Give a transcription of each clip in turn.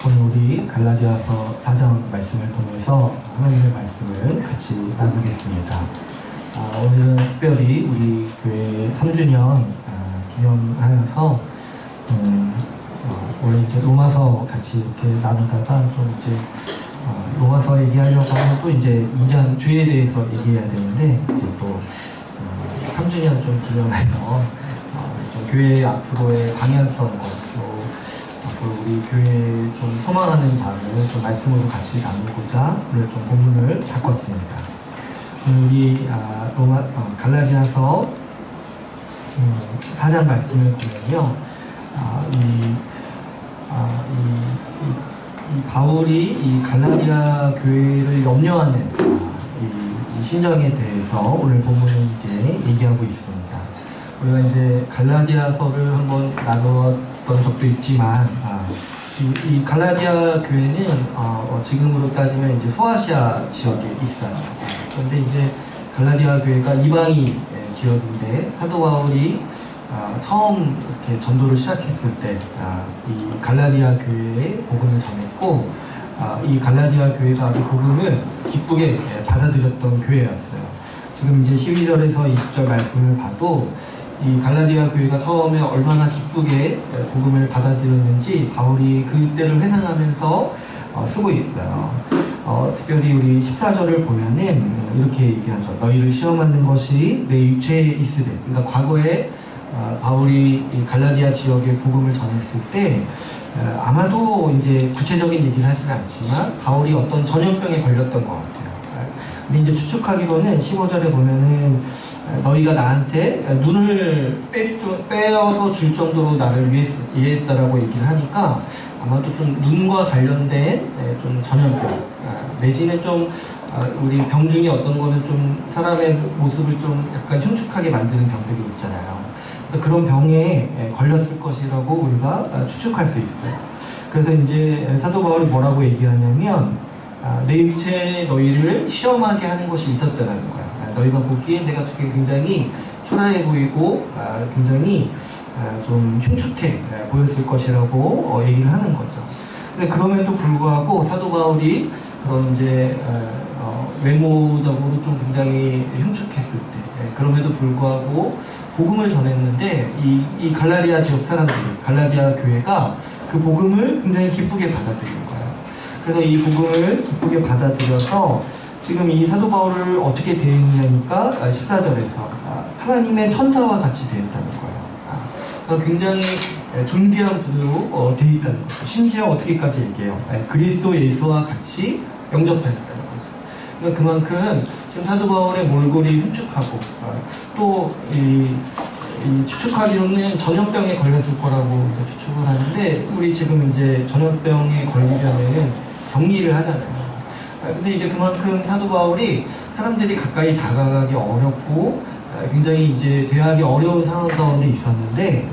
오늘 우리 갈라디아서 4장 말씀을 통해서 하나님의 말씀을 같이 나누겠습니다. 오늘은 특별히 우리 교회 3주년 기념하여서 원래 이제 로마서 같이 이렇게 나누다가 좀 이제 로마서 얘기하려고 하면 또 이제 2장 주에 대해서 얘기해야 되는데 이제 또 3주년 좀 기념해서 좀 교회 앞으로의 방향성과 또 앞으로 우리 교회에 좀 소망하는 바를 좀 말씀으로 같이 나누고자 오늘 좀 본문을 바꿨습니다. 우리 갈라디아서 4장 말씀을 보면요, 이 바울이 이 갈라디아 교회를 염려하는 이 심정에 대해서 오늘 본문은 이제 얘기하고 있습니다. 우리가 이제 갈라디아서를 한번 나눴던 적도 있지만, 이 갈라디아 교회는 지금으로 따지면 이제 소아시아 지역에 있어요. 그런데 이제 갈라디아 교회가 이방인 지역인데 사도 바울이 처음 이렇게 전도를 시작했을 때 이 갈라디아 교회에 복음을 전했고, 이 갈라디아 교회가 아주 복음을 기쁘게 받아들였던 교회였어요. 지금 이제 12절에서 20절 말씀을 봐도 이 갈라디아 교회가 처음에 얼마나 기쁘게 복음을 받아들였는지 바울이 그때를 회상하면서 쓰고 있어요. 특별히 우리 14절을 보면은 이렇게 얘기하죠. 너희를 시험하는 것이 내 육체에 있으되, 그러니까 과거에 바울이 이 갈라디아 지역에 복음을 전했을 때 아마도 이제 구체적인 얘기를 하지는 않지만 바울이 어떤 전염병에 걸렸던 것 같아요. 근데 이제 추측하기로는 15절에 보면은 너희가 나한테 눈을 빼어서 줄 정도로 나를 위했다라고 얘기를 하니까 아마도 좀 눈과 관련된 좀 전염병 내지는 좀 우리 병 중에 어떤 거는 좀 사람의 모습을 좀 약간 흉측하게 만드는 병들이 있잖아요. 그래서 그런 병에 걸렸을 것이라고 우리가 추측할 수 있어요. 그래서 이제 사도 바울이 뭐라고 얘기하냐면 내 육체에 너희를 시험하게 하는 것이 있었다는 거야. 너희가 보기에 내가 굉장히 초라해 보이고 굉장히 좀 흉측해 보였을 것이라고 얘기를 하는 거죠. 근데 그럼에도 불구하고 사도 바울이 그런 이제 외모적으로 좀 굉장히 흉측했을 때 그럼에도 불구하고 복음을 전했는데 이 갈라디아 지역 사람들, 갈라디아 교회가 그 복음을 굉장히 기쁘게 받아들인 거예요. 그래서 이 복음을 기쁘게 받아들여서 지금 이 사도 바울을 어떻게 대했냐니까 14절에서 하나님의 천사와 같이 대했다는 거예요. 굉장히 존귀한 분으로 되어 있다는 거죠. 심지어 어떻게까지 얘기해요? 그리스도 예수와 같이 영접하였다는 거죠. 그러니까 그만큼 지금 사도 바울의 몰골이 흉측하고 또 추측하기로는 전염병에 걸렸을 거라고 이제 추측을 하는데, 우리 지금 이제 전염병에 걸리려면 격리를 하잖아요. 근데 이제 그만큼 사도 바울이 사람들이 가까이 다가가기 어렵고 굉장히 이제 대하기 어려운 상황 가운데 있었는데,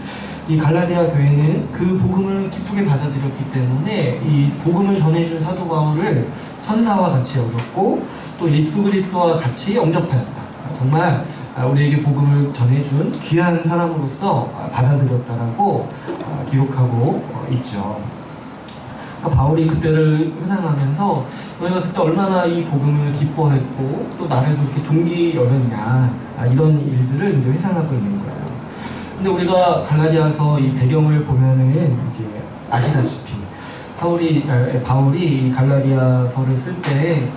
이 갈라디아 교회는 그 복음을 기쁘게 받아들였기 때문에 이 복음을 전해준 사도 바울을 천사와 같이 여겼고 또 예수 그리스도와 같이 영접하였다. 정말 우리에게 복음을 전해준 귀한 사람으로서 받아들였다라고 기록하고 있죠. 그러니까 바울이 그때를 회상하면서 너희가 그때 얼마나 이 복음을 기뻐했고 또 나를 그렇게 존귀 여겼냐, 이런 일들을 이제 회상하고 있는 거예요. 근데 우리가 갈라디아서 이 배경을 보면은 이제 아시다시피 바울이 갈라디아서를 쓸 때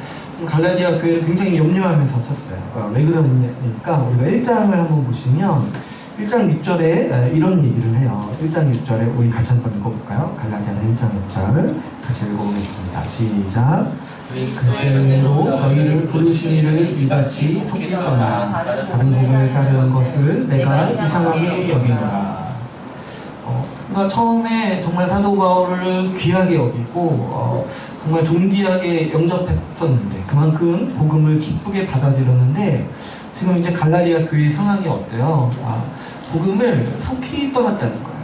갈라디아 교회를 굉장히 염려하면서 썼어요. 왜 그러냐니까 우리가 1장을 한번 보시면 1장 6절에 이런 얘기를 해요. 1장 6절에 우리 같이 한번 읽어볼까요? 갈라디아서 1장 6절 같이 읽어보겠습니다. 시작. 그때로 너희를 부르신 이를 이같이 속이거나 다른 복음을 따르는 것을 내가 이상하게 여기노라. 그러니까 처음에 정말 사도 바울을 귀하게 여기고 정말 존귀하게 영접했었는데 그만큼 복음을 기쁘게 받아들였는데, 지금 이제 갈라디아 교회의 상황이 어때요? 복음을 속히 떠났다는 거예요.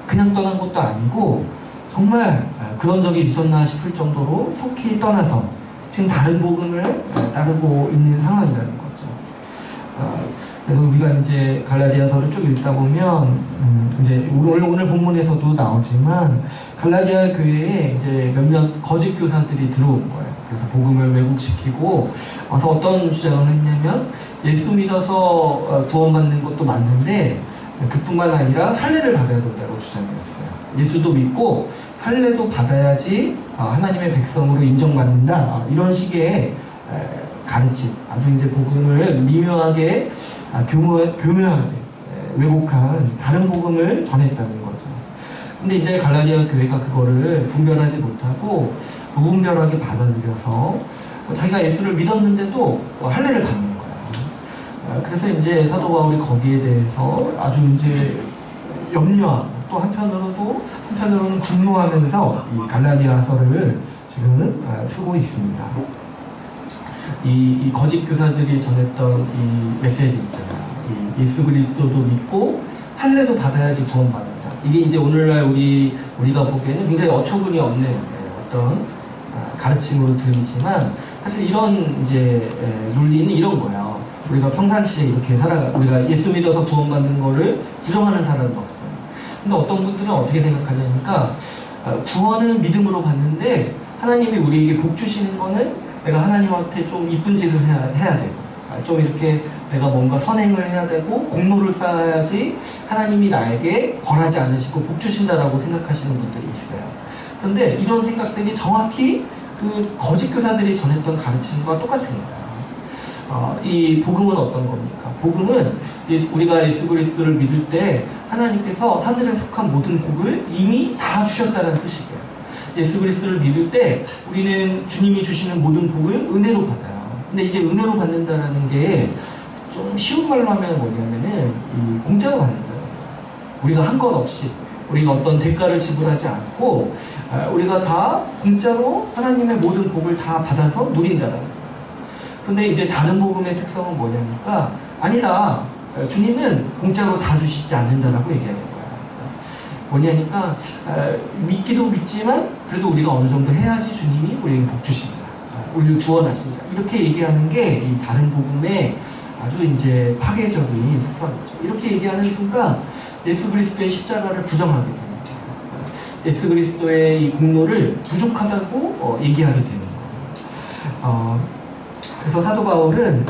그냥 떠난 것도 아니고 정말 그런 적이 있었나 싶을 정도로 속히 떠나서 지금 다른 복음을 따르고 있는 상황이라는 거죠. 그래서 우리가 이제 갈라디아서를 쭉 읽다 보면 이제 오늘 본문에서도 나오지만 갈라디아 교회에 이제 몇몇 거짓 교사들이 들어온 거예요. 그래서 복음을 왜곡시키고 와서 어떤 주장을 했냐면 예수 믿어서 구원받는 것도 맞는데 그뿐만 아니라 할례를 받아야 된다고 주장했어요. 예수도 믿고 할례도 받아야지 하나님의 백성으로 인정받는다. 이런 식의 가르침, 아주 이제 복음을 미묘하게 교묘하게 왜곡한 다른 복음을 전했다는 거죠. 근데 이제 갈라디아 교회가 그거를 분별하지 못하고 무분별하게 받아들여서 자기가 예수를 믿었는데도 할례를 받는 거야. 그래서 이제 사도 바울이 거기에 대해서 아주 이제 염려하고 또 한편으로는 분노하면서 이 갈라디아서를 지금은 쓰고 있습니다. 이 거짓 교사들이 전했던 이 메시지 있잖아요. 이 예수 그리스도도 믿고 할례도 받아야지 구원받는다. 이게 이제 오늘날 우리가 보기에는 굉장히 어처구니 없는 어떤 가르침으로 들리지만 사실 이런 이제 논리는 이런 거예요. 우리가 평상시에 이렇게 우리가 예수 믿어서 구원받는 거를 부정하는 사람도 없어요. 근데 어떤 분들은 어떻게 생각하냐니까 구원은 믿음으로 받는데 하나님이 우리에게 복 주시는 거는 내가 하나님한테 좀 이쁜 짓을 해야 되고 좀 이렇게 내가 뭔가 선행을 해야 되고 공로를 쌓아야지 하나님이 나에게 벌하지 않으시고 복 주신다라고 생각하시는 분들이 있어요. 그런데 이런 생각들이 정확히 그 거짓 교사들이 전했던 가르침과 똑같은 거예요. 이 복음은 어떤 겁니까? 복음은 우리가 예수 그리스도를 믿을 때 하나님께서 하늘에 속한 모든 복을 이미 다 주셨다는 소식이에요. 예수 그리스도를 믿을 때 우리는 주님이 주시는 모든 복을 은혜로 받아요. 근데 이제 은혜로 받는다는 게 좀 쉬운 말로 하면 뭐냐면은 공짜로 받는다는 거예요. 우리가 한 것 없이 우리가 어떤 대가를 지불하지 않고 우리가 다 공짜로 하나님의 모든 복을 다 받아서 누린다는 거예요. 그런데 이제 다른 복음의 특성은 뭐냐니까 아니다. 주님은 공짜로 다 주시지 않는다라고 얘기하는 거야. 뭐냐니까 믿기도 믿지만 그래도 우리가 어느 정도 해야지 주님이 우리에게 복 주신다. 우리를 구원하신다. 이렇게 얘기하는 게 이 다른 복음의 아주 이제 파괴적인 속성이죠. 이렇게 얘기하는 순간 예수 그리스도의 십자가를 부정하게 됩니다. 예수 그리스도의 이 공로를 부족하다고 얘기하게 되는 거예요. 그래서 사도 바울은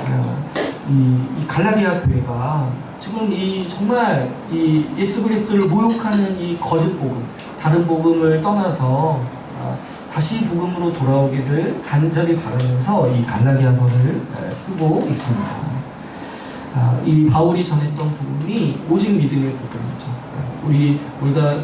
이 갈라디아 교회가 지금 정말 이 예수 그리스도를 모욕하는 이 거짓 복음, 다른 복음을 떠나서 다시 복음으로 돌아오기를 간절히 바라면서 이 갈라디아서를 쓰고 있습니다. 이 바울이 전했던 복음이 오직 믿음의 복음이죠.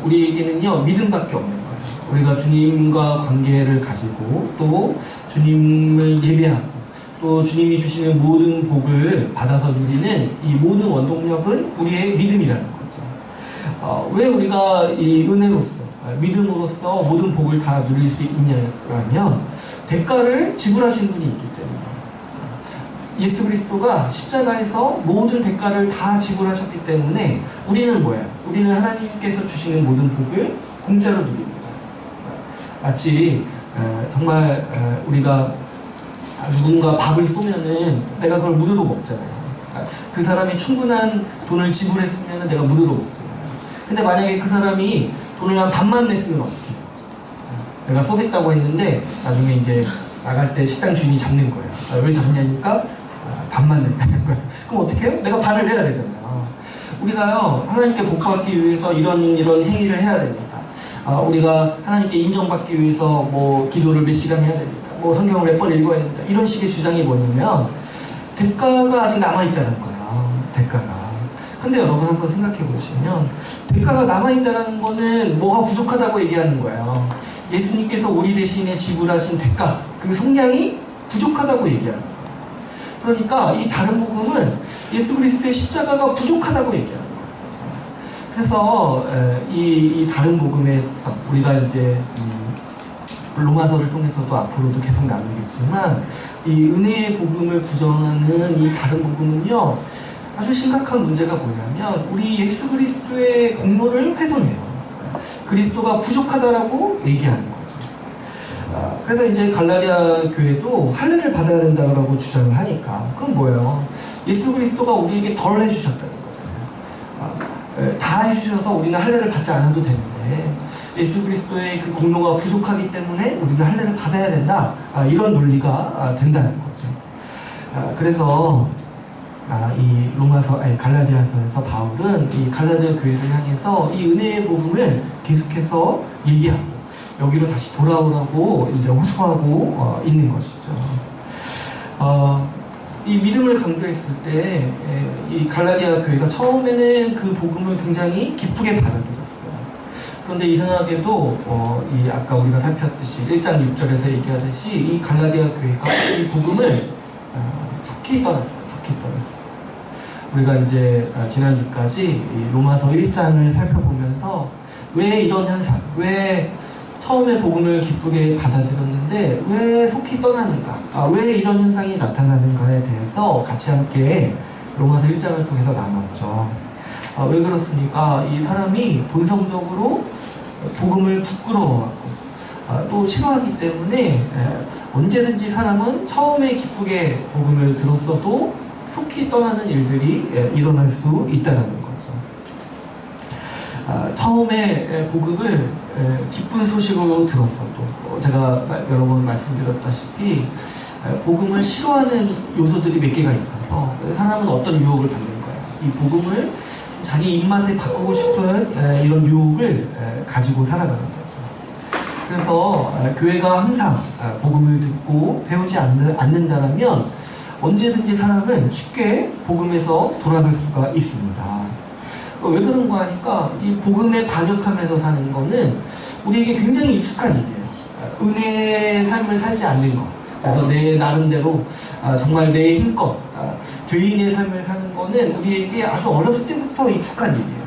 우리에게는요 믿음밖에 없는 거예요. 우리가 주님과 관계를 가지고 또 주님을 예배하고 또 주님이 주시는 모든 복을 받아서 누리는 이 모든 원동력은 우리의 믿음이라는 거죠. 왜 우리가 이 은혜로서 믿음으로써 모든 복을 다 누릴 수 있냐면 대가를 지불하신 분이 있기 때문에 예수 그리스도가 십자가에서 모든 대가를 다 지불하셨기 때문에 우리는 뭐예요? 우리는 하나님께서 주시는 모든 복을 공짜로 누립니다. 마치 정말 우리가 누군가 밥을 쏘면은 내가 그걸 무료로 먹잖아요. 그 사람이 충분한 돈을 지불했으면 내가 무료로 먹잖아요. 근데 만약에 그 사람이 돈을 한 반만 냈으면 어떡해? 내가 쏘겠다고 했는데 나중에 이제 나갈 때 식당 주인이 잡는 거예요. 왜 잡냐니까 반만 냈다는 거예요. 그럼 어떻게 해요? 내가 반을 내야 되잖아요. 우리가요 하나님께 복받기 위해서 이런 행위를 해야 됩니다. 우리가 하나님께 인정받기 위해서 뭐 기도를 몇 시간 해야 됩니다. 뭐 성경을 몇 번 읽어야 됩니다. 이런 식의 주장이 뭐냐면 대가가 아직 남아있다는 거예요. 대가가. 근데 여러분 한번 생각해 보시면 대가가 남아있다는 거는 뭐가 부족하다고 얘기하는 거예요. 예수님께서 우리 대신에 지불하신 대가, 그 성량이 부족하다고 얘기하는 거예요. 그러니까 이 다른 복음은 예수 그리스도의 십자가가 부족하다고 얘기하는 거예요. 그래서 이 다른 복음의 속성, 우리가 이제 로마서를 통해서도 앞으로도 계속 나누겠지만 이 은혜의 복음을 부정하는 이 다른 복음은요 아주 심각한 문제가 뭐냐면 우리 예수 그리스도의 공로를 훼손해요. 그리스도가 부족하다라고 얘기하는 거죠. 그래서 이제 갈라디아 교회도 할례를 받아야 된다고 주장을 하니까 그럼 뭐예요? 예수 그리스도가 우리에게 덜 해주셨다는 거잖아요. 다 해주셔서 우리는 할례를 받지 않아도 되는데 예수 그리스도의 그 공로가 부족하기 때문에 우리는 할례를 받아야 된다. 이런 논리가 된다는 거죠. 그래서 이 갈라디아서에서 바울은 이 갈라디아 교회를 향해서 이 은혜의 복음을 계속해서 얘기하고 여기로 다시 돌아오라고 이제 호소하고 있는 것이죠. 이 믿음을 강조했을 때 이 갈라디아 교회가 처음에는 그 복음을 굉장히 기쁘게 받아들였어요. 그런데 이상하게도 이 아까 우리가 살폈듯이 1장 6절에서 얘기하듯이 이 갈라디아 교회가 이 복음을 속히 떠났어요. 우리가 이제 지난주까지 이 로마서 1장을 살펴보면서 왜 이런 현상, 왜 처음에 복음을 기쁘게 받아들였는데 왜 속히 떠나는가, 왜 이런 현상이 나타나는가에 대해서 같이 함께 로마서 1장을 통해서 나눴죠. 왜 그렇습니까? 이 사람이 본성적으로 복음을 부끄러워하고 또 싫어하기 때문에 언제든지 사람은 처음에 기쁘게 복음을 들었어도 속히 떠나는 일들이 일어날 수 있다는 거죠. 처음에 복음을 기쁜 소식으로 들었어도 제가 여러 번 말씀드렸다시피 복음을 싫어하는 요소들이 몇 개가 있어서 사람은 어떤 유혹을 받는 거예요. 이 복음을 자기 입맛에 바꾸고 싶은 이런 유혹을 가지고 살아가는 거죠. 그래서 교회가 항상 복음을 듣고 배우지 않는다면 언제든지 사람은 쉽게 복음에서 돌아갈 수가 있습니다. 왜 그런가 하니까 이 복음에 반역하면서 사는 거는 우리에게 굉장히 익숙한 일이에요. 은혜의 삶을 살지 않는 것. 그래서 내 나름대로 정말 내 힘껏 죄인의 삶을 사는 거는 우리에게 아주 어렸을 때부터 익숙한 일이에요.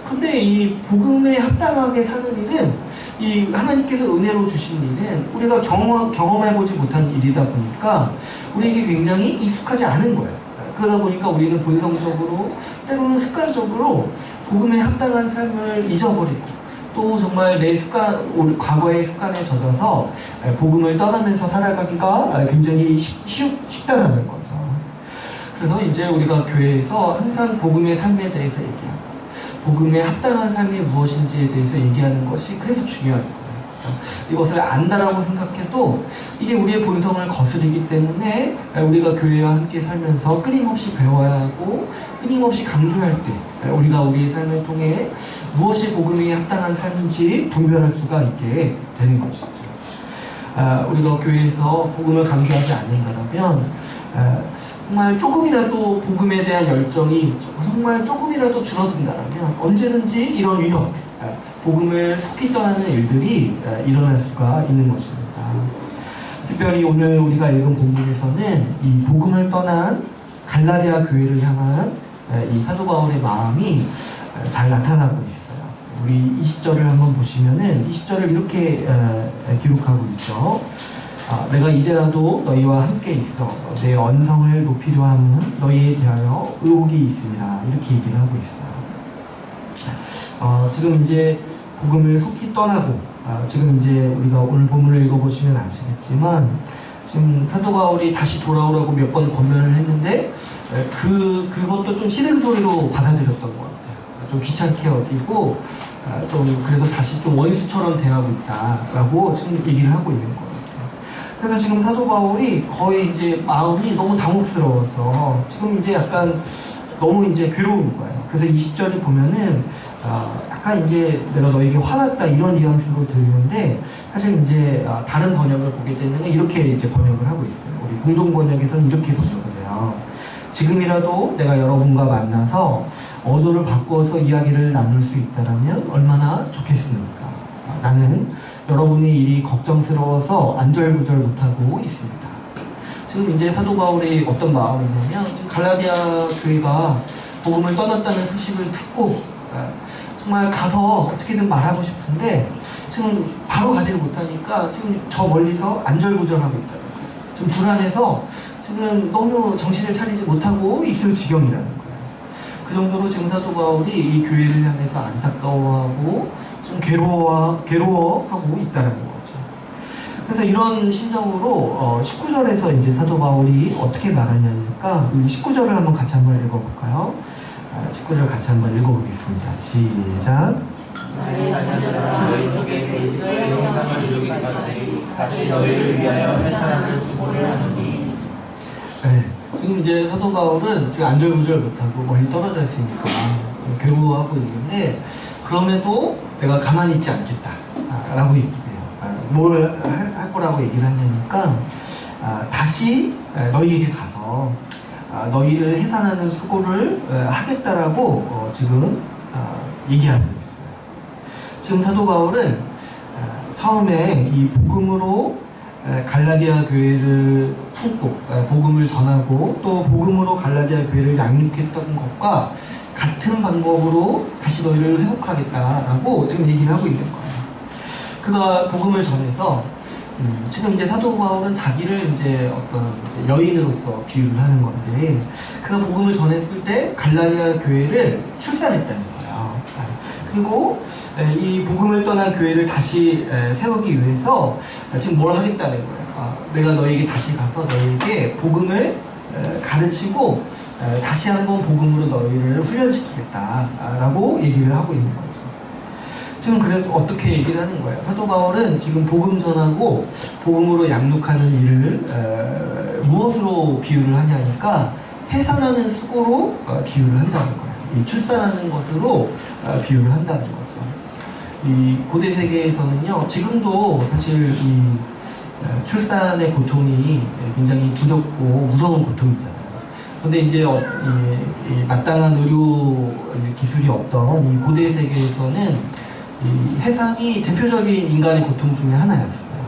근데 이 복음에 합당하게 사는 일은 이 하나님께서 은혜로 주신 일은 우리가 경험해보지 못한 일이다 보니까 우리에게 굉장히 익숙하지 않은 거예요. 그러다 보니까 우리는 본성적으로 때로는 습관적으로 복음에 합당한 삶을 잊어버리고 또 정말 내 과거의 습관에 젖어서 복음을 떠나면서 살아가기가 굉장히 쉽다라는 거죠. 그래서 이제 우리가 교회에서 항상 복음의 삶에 대해서 얘기하고 복음에 합당한 삶이 무엇인지에 대해서 얘기하는 것이 그래서 중요한 거예요. 이것을 안다라고 생각해도 이게 우리의 본성을 거스르기 때문에 우리가 교회와 함께 살면서 끊임없이 배워야 하고 끊임없이 강조할 때 우리가 우리의 삶을 통해 무엇이 복음에 합당한 삶인지 분별할 수가 있게 되는 것이죠. 우리가 교회에서 복음을 강조하지 않는다면 정말 조금이라도 복음에 대한 열정이 정말 조금이라도 줄어든다면 언제든지 이런 위험, 복음을 속히 떠나는 일들이 일어날 수가 있는 것입니다. 특별히 오늘 우리가 읽은 본문에서는 이 복음을 떠난 갈라디아 교회를 향한 이 사도 바울의 마음이 잘 나타나고 있어요. 우리 20절을 한번 보시면은 20절을 이렇게 기록하고 있죠. 내가 이제라도 너희와 함께 있어 내 언성을 높이려 함은 너희에 대하여 의혹이 있습니다. 이렇게 얘기를 하고 있어요. 지금 이제 복음을 속히 떠나고 지금 이제 우리가 오늘 본문을 읽어보시면 아시겠지만 지금 사도 바울이 다시 돌아오라고 몇 번 권면을 했는데 그것도 좀 싫은 소리로 받아들였던 것 같아요. 좀 귀찮게 여기고 좀 그래서 다시 좀 원수처럼 대하고 있다라고 지금 얘기를 하고 있는 거예요. 그래서 지금 사도 바울이 거의 이제 마음이 너무 당혹스러워서 지금 이제 약간 너무 이제 괴로운 거예요. 그래서 20절을 보면은 약간 이제 내가 너에게 화났다 이런 뉘앙스로 들리는데 사실 이제 다른 번역을 보게 되면 이렇게 이제 번역을 하고 있어요. 우리 공동 번역에서는 이렇게 번역을 해요. 지금이라도 내가 여러분과 만나서 어조를 바꾸어서 이야기를 나눌 수 있다라면 얼마나 좋겠습니까? 나는 여러분의 일이 걱정스러워서 안절부절 못하고 있습니다. 지금 이제 사도 바울이 어떤 마음이냐면 지금 갈라디아 교회가 복음을 떠났다는 소식을 듣고 정말 가서 어떻게든 말하고 싶은데 지금 바로 가지를 못하니까 지금 저 멀리서 안절부절하고 있다는 거예요. 지금 불안해서 지금 너무 정신을 차리지 못하고 있을 지경이라는 거예요. 그 정도로 지금 사도 바울이 이 교회를 향해서 안타까워하고 좀 괴로워하고 있다는 거죠. 그래서 이런 심정으로 19절에서 이제 사도 바울이 어떻게 말하냐니까 19절을 한번 같이 한번 읽어볼까요? 19절 같이 한번 읽어보겠습니다. 시작. 나의 자녀들아 너희 속에 그리스도의 형상을 이루기까지 다시 너희를 위하여 회사하는 수고를 하노니. 네, 지금 이제 사도 바울은 지금 안절부절 못하고 멀리 떨어져 있으니까 괴로워하고 있는데 그럼에도 내가 가만히 있지 않겠다 라고 얘기해요. 뭘 할 거라고 얘기를 하냐니까 다시 너희에게 가서 너희를 해산하는 수고를 하겠다라고 지금 얘기하고 있어요. 지금 사도 바울은 처음에 이 복음으로 갈라디아 교회를 품고 복음을 전하고 또 복음으로 갈라디아 교회를 양육했던 것과 같은 방법으로 다시 너희를 회복하겠다라고 지금 얘기를 하고 있는 거예요. 그가 복음을 전해서 지금 이제 사도 바울은 자기를 이제 어떤 이제 여인으로서 비유를 하는 건데 그가 복음을 전했을 때 갈라디아 교회를 출산했다는 거예요. 그리고 이 복음을 떠난 교회를 다시 세우기 위해서 지금 뭘 하겠다는 거예요. 내가 너에게 다시 가서 너에게 복음을 가르치고 다시 한번 복음으로 너희를 훈련시키겠다라고 얘기를 하고 있는 거죠. 지금 그래서 어떻게 얘기를 하는 거예요? 사도 바울은 지금 복음 전하고 복음으로 양육하는 일을 무엇으로 비유를 하냐니까 해산하는 수고로 비유를 한다는 거예요. 이 출산하는 것으로 비유를 한다는 거죠. 이 고대 세계에서는요, 지금도 사실 이 출산의 고통이 굉장히 두렵고 무서운 고통이잖아요. 근데 이제 이 마땅한 의료 기술이 없던 이 고대 세계에서는 이 해산이 대표적인 인간의 고통 중에 하나였어요.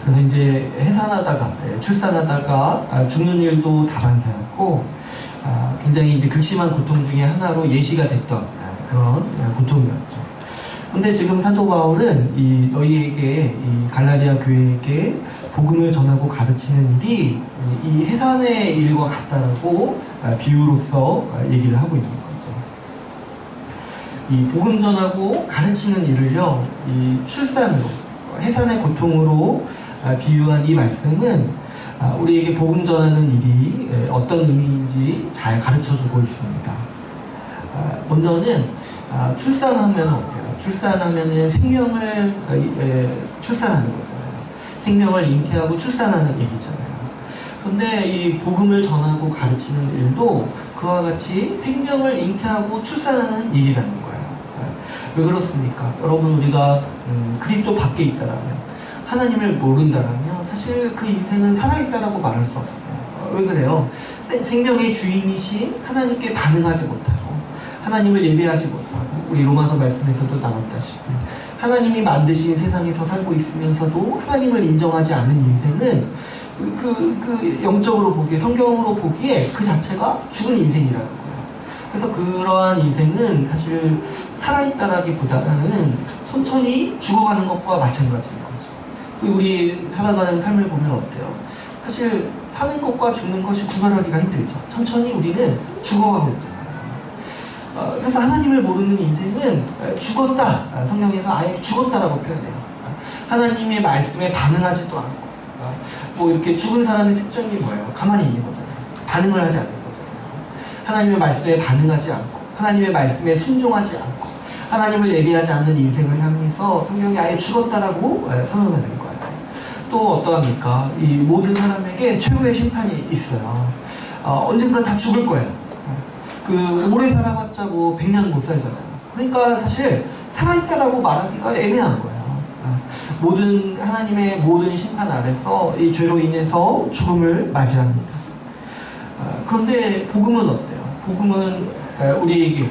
그래서 이제 해산하다가 출산하다가 죽는 일도 다반사였고 굉장히 이제 극심한 고통 중에 하나로 예시가 됐던 그런 고통이었죠. 근데 지금 사도 바울은 이 너희에게 이 갈라디아 교회에게 복음을 전하고 가르치는 일이 이 해산의 일과 같다라고 비유로서 얘기를 하고 있는 거죠. 이 복음 전하고 가르치는 일을요, 이 출산으로 해산의 고통으로 비유한 이 말씀은 우리에게 복음 전하는 일이 어떤 의미인지 잘 가르쳐주고 있습니다. 먼저는 출산하면 어때요? 출산하면은 생명을 출산하는 거잖아요. 생명을 잉태하고 출산하는 일이잖아요. 근데 이 복음을 전하고 가르치는 일도 그와 같이 생명을 잉태하고 출산하는 일이라는 거예요. 왜 그렇습니까? 여러분, 우리가 그리스도 밖에 있다라면, 하나님을 모른다라면 사실 그 인생은 살아있다라고 말할 수 없어요. 왜 그래요? 생명의 주인이신 하나님께 반응하지 못하고 하나님을 예배하지 못하고, 우리 로마서 말씀에서도 나왔다시피 하나님이 만드신 세상에서 살고 있으면서도 하나님을 인정하지 않는 인생은 영적으로 보기에, 성경으로 보기에 그 자체가 죽은 인생이라는 거예요. 그래서 그러한 인생은 사실 살아있다라기보다는 천천히 죽어가는 것과 마찬가지인 거죠. 우리 살아가는 삶을 보면 어때요? 사실 사는 것과 죽는 것이 구별하기가 힘들죠. 천천히 우리는 죽어가고 있잖아요. 그래서 하나님을 모르는 인생은 죽었다. 성경에서 아예 죽었다라고 표현해요. 하나님의 말씀에 반응하지도 않고, 뭐 이렇게 죽은 사람의 특징이 뭐예요? 가만히 있는 거잖아요. 반응을 하지 않는 거잖아요. 하나님의 말씀에 반응하지 않고, 하나님의 말씀에 순종하지 않고, 하나님을 예배하지 않는 인생을 향해서 성경이 아예 죽었다라고 선언하는 거예요. 또 어떠합니까? 이 모든 사람에게 최후의 심판이 있어요. 언젠가 다 죽을 거예요. 오래 살아봤자 뭐 100년 못 살잖아요. 그러니까 사실 살아있다라고 말하기가 애매한 거예요. 하나님의 모든 심판 아래서 이 죄로 인해서 죽음을 맞이합니다. 그런데 복음은 어때요? 복음은 우리에게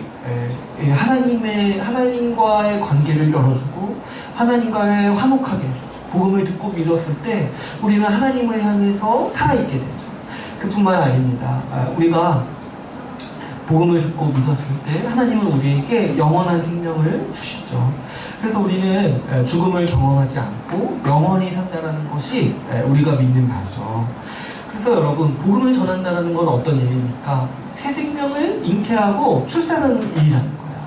하나님과의 관계를 열어주고 하나님과의 화목하게 해주죠. 복음을 듣고 믿었을 때 우리는 하나님을 향해서 살아있게 되죠. 그뿐만 아닙니다. 우리가 복음을 듣고 믿었을 때 하나님은 우리에게 영원한 생명을 주시죠. 그래서 우리는 죽음을 경험하지 않고 영원히 산다는 것이 우리가 믿는 바죠. 그래서 여러분, 복음을 전한다는 건 어떤 일입니까? 새 생명을 잉태하고 출산하는 일이라는 거예요.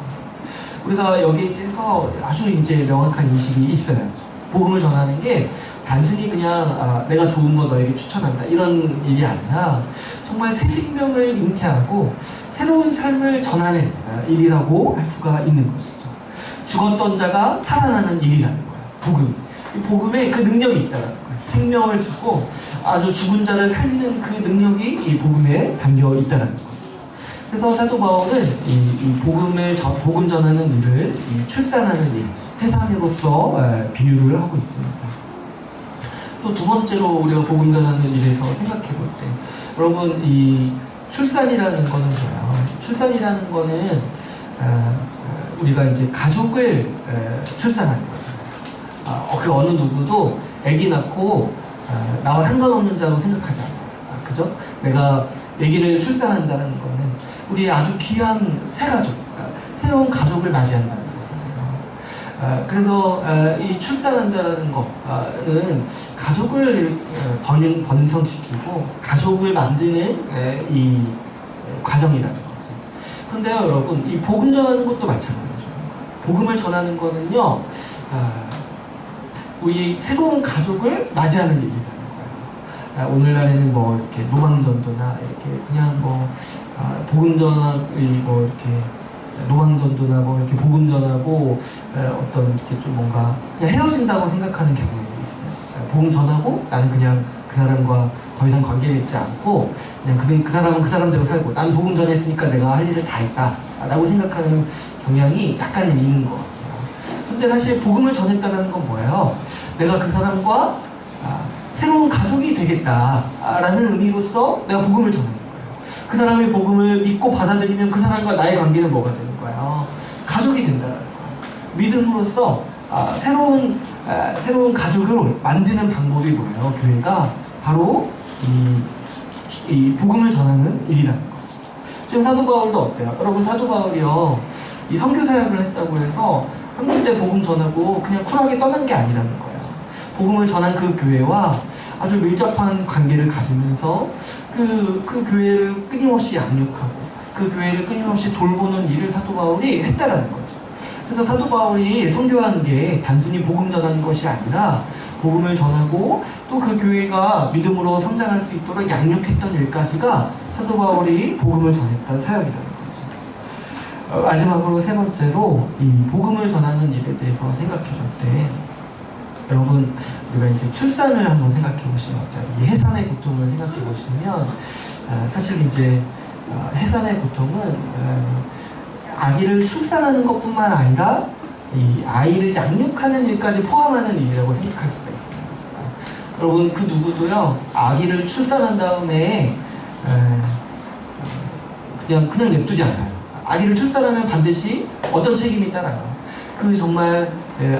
우리가 여기에 대해서 아주 이제 명확한 인식이 있어야죠. 복음을 전하는 게 단순히 그냥 내가 좋은 거 너에게 추천한다 이런 일이 아니라 정말 새 생명을 잉태하고 새로운 삶을 전하는 일이라고 할 수가 있는 것이죠. 죽었던 자가 살아나는 일이라는 거예요. 복음. 이 복음에 그 능력이 있다는 거예요. 생명을 주고 아주 죽은 자를 살리는 그 능력이 이 복음에 담겨 있다는 거죠. 그래서 사도 바울은 이 복음 전하는 일을 출산하는 일, 해산으로서 비유를 하고 있습니다. 또 두 번째로 우리가 복음 전하는 일에서 생각해 볼 때, 여러분 이 출산이라는 거는 뭐예요? 출산이라는 거는 우리가 이제 가족을 출산하는 거죠. 그 어느 누구도 아기 낳고 나와 상관없는 자로 생각하지 않아요. 그죠? 내가 아기를 출산한다는 거는 우리의 아주 귀한 새 가족, 새로운 가족을 맞이한다는 거잖아요. 그래서 이 출산한다는 거는 가족을 번성시키고 가족을 만드는 이 과정이라는 거죠. 그런데요, 여러분, 이 복음 전하는 것도 마찬가지죠. 복음을 전하는 거는요, 우리 새로운 가족을 맞이하는 일이라는 거예요. 오늘날에는 뭐 이렇게 노방전도나 이렇게 그냥 뭐 복음 전하기 뭐 이렇게 노방전도나 뭐 이렇게 복음 전하고 어떤 이렇게 좀 뭔가 그냥 헤어진다고 생각하는 경향이 있어요. 복음 전하고 나는 그냥 그 사람과 더 이상 관계 맺지 않고 그냥 그 사람은 그 사람대로 살고 난 복음 전했으니까 내가 할 일을 다 했다 라고 생각하는 경향이 약간은 있는 것 같아요. 근데 사실 복음을 전했다는 건 뭐예요? 내가 그 사람과 새로운 가족이 되겠다라는 의미로서 내가 복음을 전하는 거예요. 그 사람의 복음을 믿고 받아들이면 그 사람과 나의 관계는 뭐가 되는 거예요? 가족이 된다는 거예요. 믿음으로써 새로운 가족을 만드는 방법이 뭐예요? 교회가 바로 이 복음을 전하는 일이라는 거죠. 지금 사도 바울도 어때요? 여러분 사도 바울이요 이 선교 사역을 했다고 해서 한 군데 복음 전하고 그냥 쿨하게 떠난 게 아니라는 거예요. 복음을 전한 그 교회와 아주 밀접한 관계를 가지면서 그 교회를 끊임없이 양육하고 그 교회를 끊임없이 돌보는 일을 사도 바울이 했다라는 거죠. 그래서 사도 바울이 선교한 게 단순히 복음 전하는 것이 아니라 복음을 전하고 또 그 교회가 믿음으로 성장할 수 있도록 양육했던 일까지가 사도 바울이 복음을 전했던 사역이라는 거죠. 마지막으로 세 번째로 이 복음을 전하는 일에 대해서 생각해 볼 때 여러분 우리가 이제 출산을 한번 생각해 보시면 어때요? 이 해산의 고통을 생각해 보시면 사실 이제 해산의 고통은 아기를 출산하는 것뿐만 아니라 이 아이를 양육하는 일까지 포함하는 일이라고 생각할 수가 있어요. 여러분 그 누구도요 아기를 출산한 다음에 그냥 냅두지 않아요. 아기를 출산하면 반드시 어떤 책임이 따라요. 그 정말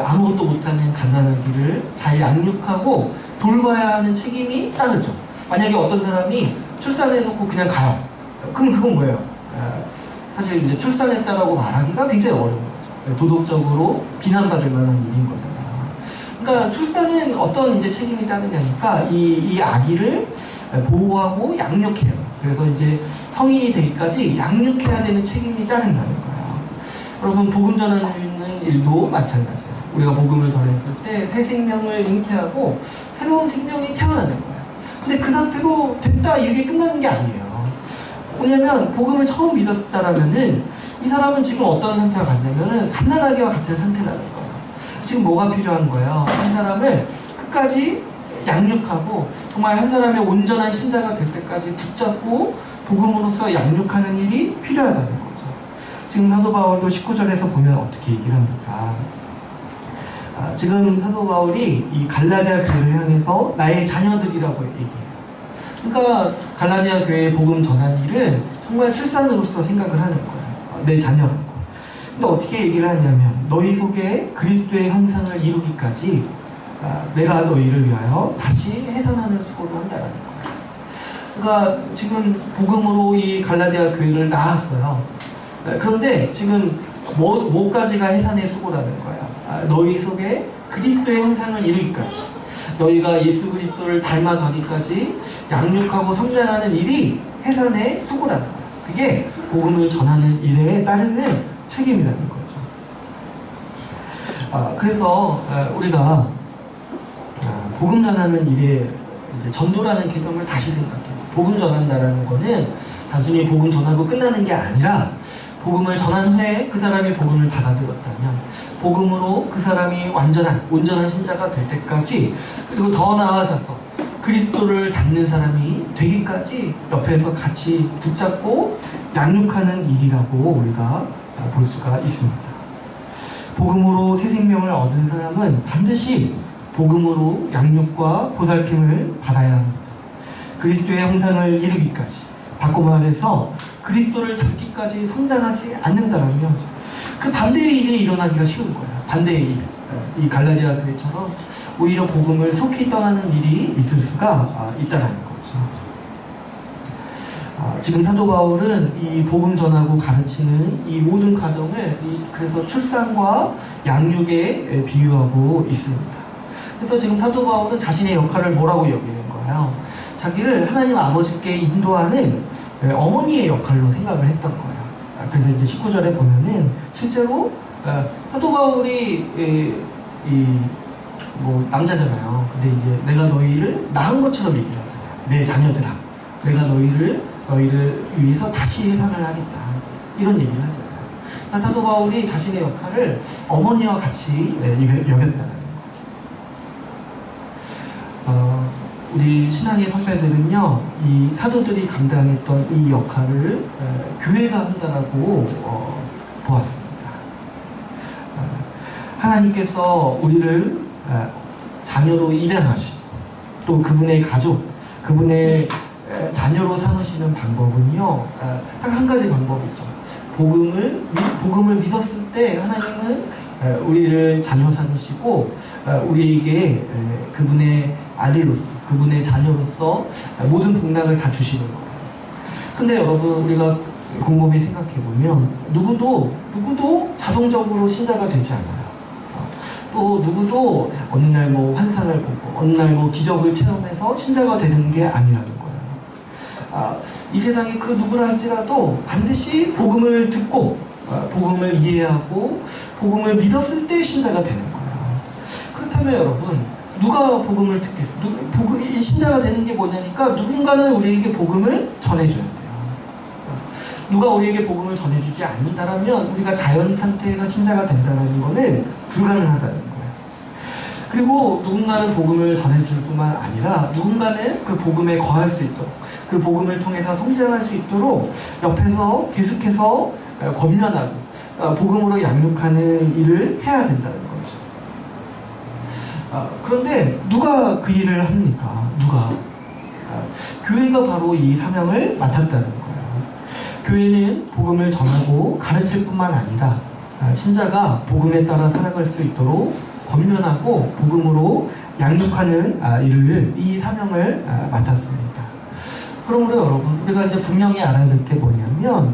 아무것도 못하는 갓난아기를 잘 양육하고 돌봐야 하는 책임이 따르죠. 만약에 어떤 사람이 출산해놓고 그냥 가요. 그럼 그건 뭐예요? 사실 이제 출산했다라고 말하기가 굉장히 어려운 거죠. 도덕적으로 비난받을 만한 일인 거잖아요. 그러니까 출산은 어떤 이제 책임이 따르냐니까 이 아기를 보호하고 양육해요. 그래서 이제 성인이 되기까지 양육해야 되는 책임이 따른다는 거예요. 여러분 복음 전하는 일도 마찬가지예요. 우리가 복음을 전했을 때 새 생명을 잉태하고 새로운 생명이 태어나는 거예요. 근데 그 상태로 됐다 이렇게 끝나는 게 아니에요. 왜냐면 복음을 처음 믿었다라면은 이 사람은 지금 어떤 상태가 갔냐면은 갓난아기와 같은 상태라는 거예요. 지금 뭐가 필요한 거예요? 이 사람을 끝까지 양육하고 정말 한 사람의 온전한 신자가 될 때까지 붙잡고 복음으로써 양육하는 일이 필요하다는 거죠. 지금 사도 바울도 19절에서 보면 어떻게 얘기를 합니까? 지금 사도 바울이 이 갈라디아 교회를 향해서 나의 자녀들이라고 얘기해요. 그러니까 갈라디아 교회의 복음 전한 일을 정말 출산으로서 생각을 하는 거예요. 내 자녀라는 거. 근데 어떻게 얘기를 하냐면 너희 속에 그리스도의 형상을 이루기까지 내가 너희를 위하여 다시 해산하는 수고를 한다는 거예요. 그러니까 지금 복음으로 이 갈라디아 교회를 낳았어요. 그런데 지금 뭐까지가 해산의 수고라는 거야? 너희 속에 그리스도의 형상을 이루기까지 너희가 예수 그리스도를 닮아가기까지 양육하고 성장하는 일이 해산의 수고라는 거야. 그게 복음을 전하는 일에 따르는 책임이라는 거죠. 그래서 우리가 복음 전하는 일에 이제 전도라는 개념을 다시 생각해요. 복음 전한다라는 거는 단순히 복음 전하고 끝나는 게 아니라 복음을 전한 후에 그 사람이 복음을 받아들였다면 복음으로 그 사람이 온전한 신자가 될 때까지, 그리고 더 나아가서 그리스도를 닮는 사람이 되기까지 옆에서 같이 붙잡고 양육하는 일이라고 우리가 볼 수가 있습니다. 복음으로 새 생명을 얻은 사람은 반드시 복음으로 양육과 보살핌을 받아야 합니다. 그리스도의 형상을 이루기까지, 바꿔 말해서 그리스도를 닮기까지 성장하지 않는다면 그 반대의 일이 일어나기가 쉬운 거야. 반대의 일. 이 갈라디아 교회처럼 오히려 복음을 속히 떠나는 일이 있을 수가 있다는 거죠. 지금 사도 바울은 이 복음 전하고 가르치는 이 모든 과정을 그래서 출산과 양육에 비유하고 있습니다. 그래서 지금 사도 바울은 자신의 역할을 뭐라고 여기는 거예요? 자기를 하나님 아버지께 인도하는 어머니의 역할로 생각을 했던 거예요. 그래서 이제 19절에 보면은 실제로 사도 바울이 뭐 남자잖아요. 근데 이제 내가 너희를 낳은 것처럼 얘기를 하잖아요. 내 자녀들아, 내가 너희를 위해서 다시 해산을 하겠다, 이런 얘기를 하잖아요. 그러니까 사도 바울이 자신의 역할을 어머니와 같이 여겼다는 거예요. 우리 신앙의 선배들은요, 이 사도들이 감당했던 이 역할을 교회가 한다라고 보았습니다. 하나님께서 우리를 자녀로 입양하시고 또 그분의 가족, 그분의 자녀로 삼으시는 방법은요, 딱 한 가지 방법이죠. 복음을 믿었을 때 하나님은 우리를 자녀 삼으시고 우리에게 그분의 아들로서, 그분의 자녀로서 모든 복락을 다 주시는 거예요. 근데 여러분, 우리가 곰곰이 생각해보면 누구도 자동적으로 신자가 되지 않아요. 또 누구도 어느 날 뭐 환상을 보고 어느 날 뭐 기적을 체험해서 신자가 되는 게 아니라는 거예요. 이 세상에 그 누구라 할지라도 반드시 복음을 듣고 복음을 이해하고 복음을 믿었을 때 신자가 되는 거예요. 그렇다면 여러분, 누가 복음을 듣겠어요? 신자가 되는 게 뭐냐니까 누군가는 우리에게 복음을 전해줘야 돼요. 누가 우리에게 복음을 전해주지 않는다면 우리가 자연 상태에서 신자가 된다는 것은 불가능하다는 거예요. 그리고 누군가는 복음을 전해줄 뿐만 아니라 누군가는 그 복음에 거할 수 있도록, 그 복음을 통해서 성장할 수 있도록 옆에서 계속해서 권면하고 복음으로 양육하는 일을 해야 된다는 거죠. 그런데 누가 그 일을 합니까? 교회가 바로 이 사명을 맡았다는 거예요. 교회는 복음을 전하고 가르칠 뿐만 아니라 신자가 복음에 따라 살아갈 수 있도록 권면하고 복음으로 양육하는 일을, 이 사명을 맡았습니다. 그러므로 여러분, 우리가 이제 분명히 알아야 될 게 뭐냐면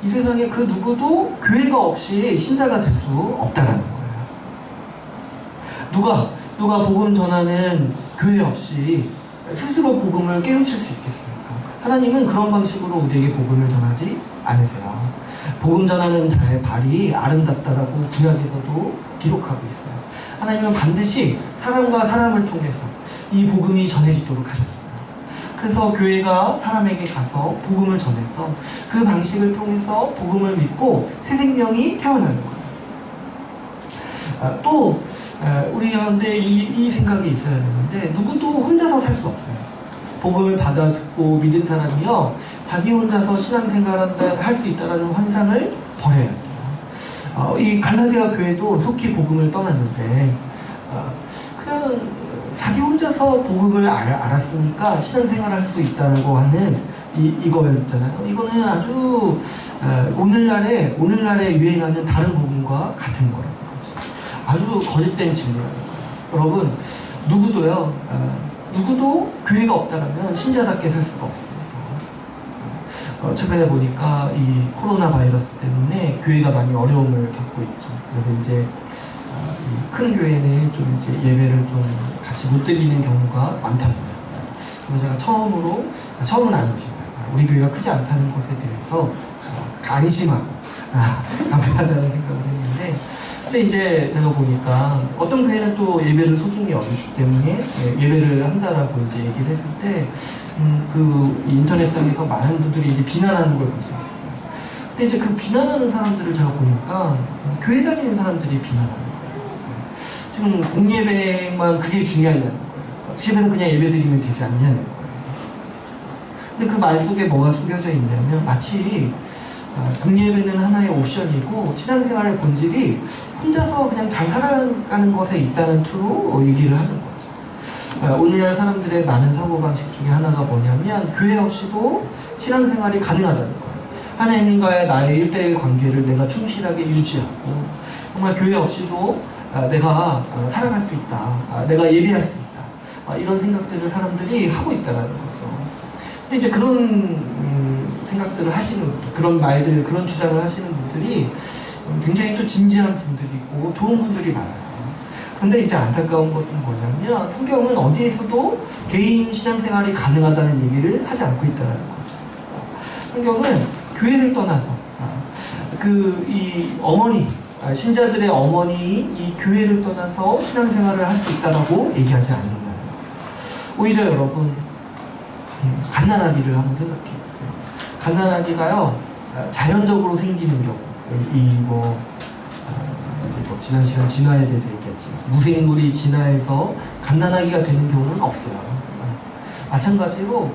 이 세상에 그 누구도 교회가 없이 신자가 될 수 없다는 거예요. 누가 복음 전하는 교회 없이 스스로 복음을 깨우칠 수 있겠습니까? 하나님은 그런 방식으로 우리에게 복음을 전하지 않으세요. 복음 전하는 자의 발이 아름답다라고 구약에서도 기록하고 있어요. 하나님은 반드시 사람과 사람을 통해서 이 복음이 전해지도록 하셨어요. 그래서 교회가 사람에게 가서 복음을 전해서 그 방식을 통해서 복음을 믿고 새 생명이 태어나는 거예요. 또 우리 가운데 이 생각이 있어야 되는데, 누구도 혼자서 살 수 없어요. 복음을 받아 듣고 믿은 사람이요, 자기 혼자서 신앙생활을 할 수 있다는 환상을 버려야 돼요. 이 갈라디아 교회도 속히 복음을 떠났는데 그냥 자기 혼자서 복음을 알았으니까 신앙생활을 할 수 있다라고 하는 이거였잖아요. 이거는 아주 오늘날에 유행하는 다른 복음과 같은 거라는 거죠. 아주 거짓된 진리라는 거예요. 여러분, 누구도 교회가 없다면 신자답게 살 수가 없습니다. 최근에 보니까 이 코로나 바이러스 때문에 교회가 많이 어려움을 겪고 있죠. 그래서 이제 큰 교회는 좀 이제 예배를 좀 같이 못 드리는 경우가 많다고요. 그래서 제가 처음은 아니지만 우리 교회가 크지 않다는 것에 대해서 안심하고 감사하다는 생각을 했는데, 근데 이제 제가 보니까 어떤 교회는 또 예배를 소중히 여기기 때문에 예배를 한다라고 이제 얘기를 했을 때, 그 인터넷상에서 많은 분들이 이제 비난하는 걸 볼 수 있어요. 근데 이제 그 비난하는 사람들을 제가 보니까 교회 다니는 사람들이 비난하는 거예요. 지금 공예배만 그게 중요하냐는 거예요. 집에서 그냥 예배 드리면 되지 않냐는 거예요. 근데 그 말 속에 뭐가 숨겨져 있냐면 마치 공예배는 하나의 옵션이고 신앙생활의 본질이 혼자서 그냥 잘 살아가는 것에 있다는 투로 얘기를 하는 거죠. 오늘날 사람들의 많은 사고방식 중에 하나가 뭐냐면 교회 없이도 신앙생활이 가능하다는 거예요. 하나님과의 나의 1대1 관계를 내가 충실하게 유지하고 정말 교회 없이도 내가 살아갈 수 있다. 내가 예배할 수 있다. 이런 생각들을 사람들이 하고 있다는 거죠. 근데 이제 그런 생각들을 하시는, 그런 말들, 그런 주장을 하시는 분들이 굉장히 또 진지한 분들이고 좋은 분들이 많아요. 그런데 이제 안타까운 것은 뭐냐면 성경은 어디에서도 개인 신앙생활이 가능하다는 얘기를 하지 않고 있다는 거죠. 성경은 교회를 떠나서 이 어머니, 신자들의 어머니 이 교회를 떠나서 신앙생활을 할 수 있다라고 얘기하지 않는다는 거예요. 오히려 여러분 갓난아기를 한번 생각해 보세요. 갓난아기가요 자연적으로 생기는 경우, 지난 시간 진화에 대해서 얘기했지만 무생물이 진화해서 갓난아기가 되는 경우는 없어요. 마찬가지로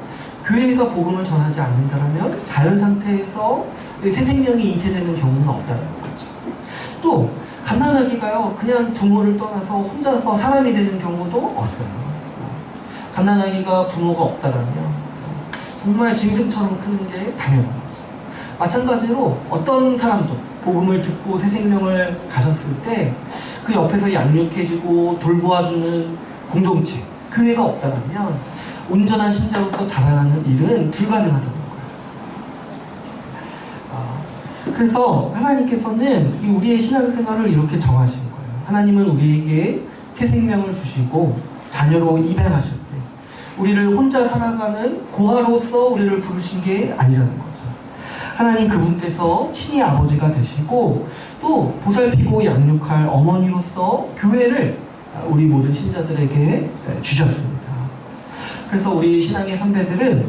교회가 복음을 전하지 않는다면 자연 상태에서 새 생명이 잉태되는 경우는 없다는 거죠. 또 갓난아기가요 그냥 부모를 떠나서 혼자서 사람이 되는 경우도 없어요. 갓난아기가 부모가 없다라면 정말 짐승처럼 크는 게 당연한 거죠. 마찬가지로 어떤 사람도 복음을 듣고 새 생명을 가졌을 때 그 옆에서 양육해주고 돌보아주는 공동체, 교회가 없다면 온전한 신자로서 자라나는 일은 불가능하다는 거예요. 그래서 하나님께서는 우리의 신앙생활을 이렇게 정하신 거예요. 하나님은 우리에게 새 생명을 주시고 자녀로 입양하실 때 우리를 혼자 살아가는 고아로서 우리를 부르신 게 아니라는 거죠. 하나님 그분께서 친히 아버지가 되시고 또 보살피고 양육할 어머니로서 교회를 우리 모든 신자들에게 주셨습니다. 그래서 우리 신앙의 선배들은